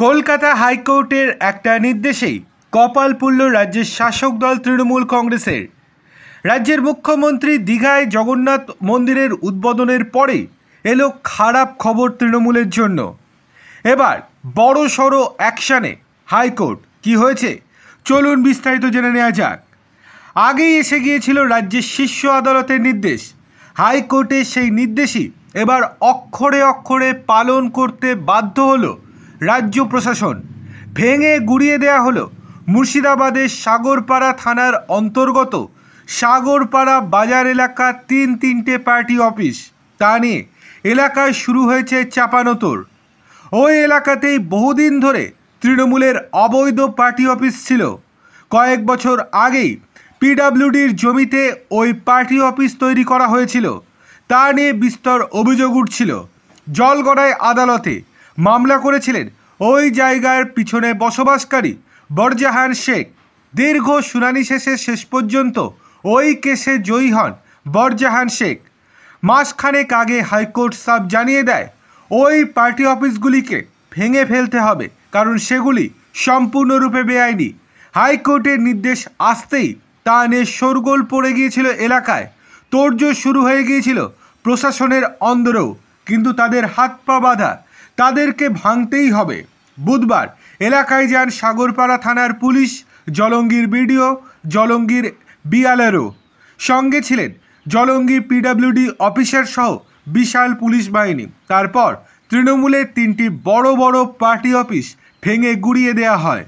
কলকাতা হাইকোর্টের একটা নির্দেশেই কপাল পুড়ল রাজ্যের শাসক দল তৃণমূল কংগ্রেসের। রাজ্যের মুখ্যমন্ত্রী দীঘায় জগন্নাথ মন্দিরের উদ্বোধনের পরে এলো খারাপ খবর তৃণমূলের জন্য। এবার বড় সড় অ্যাকশানে হাইকোর্ট। কি হয়েছে চলুন বিস্তারিত জেনে নেওয়া যাক। আগেই এসে গিয়েছিল রাজ্যের শীর্ষ আদালতের নির্দেশ। হাইকোর্টের সেই নির্দেশই এবার অক্ষরে অক্ষরে পালন করতে বাধ্য হলো রাজ্য প্রশাসন। ভেঙে গুড়িয়ে দেওয়া হলো মুর্শিদাবাদের সাগরপাড়া থানার অন্তর্গত সাগরপাড়া বাজার এলাকার তিনটে পার্টি অফিস। তা নিয়ে এলাকায় শুরু হয়েছে চাপানোতর। ওই এলাকাতেই বহুদিন ধরে তৃণমূলের অবৈধ পার্টি অফিস ছিল। কয়েক বছর আগেই পিডব্লিউডির জমিতে ওই পার্টি অফিস তৈরি করা হয়েছিল। তা নিয়ে বিস্তর অভিযোগ উঠছিল। জলগড়ায় আদালতে মামলা করেছিলেন ওই জায়গার পিছনে বসবাসকারী বরজাহান শেখ। দীর্ঘ শুনানি শেষে শেষ পর্যন্ত ওই কেসে জয়ী হন বরজাহান শেখ। মাসখানেক আগে হাইকোর্ট সাফ জানিয়ে দেয় ওই পার্টি অফিসগুলিকে ভেঙে ফেলতে হবে, কারণ সেগুলি সম্পূর্ণরূপে বেআইনি। হাইকোর্টের নির্দেশ আসতেই তা নিয়ে শোরগোল পড়ে গিয়েছিল এলাকায়। তোড়জোড় শুরু হয়ে গিয়েছিল প্রশাসনের অন্দরেও, কিন্তু তাদের হাত পা বাঁধা, তাদেরকে ভাঙতেই হবে। বুধবার এলাকায় যান সাগরপাড়া থানার পুলিশ, জলঙ্গির বিডিও, জলঙ্গির বিএলআরও। সঙ্গে ছিলেন জলঙ্গির পিডব্লিউডি অফিসার সহ বিশাল পুলিশ বাহিনী। তারপর তৃণমূলের তিনটি বড় বড় পার্টি অফিস ভেঙে গুড়িয়ে দেওয়া হয়।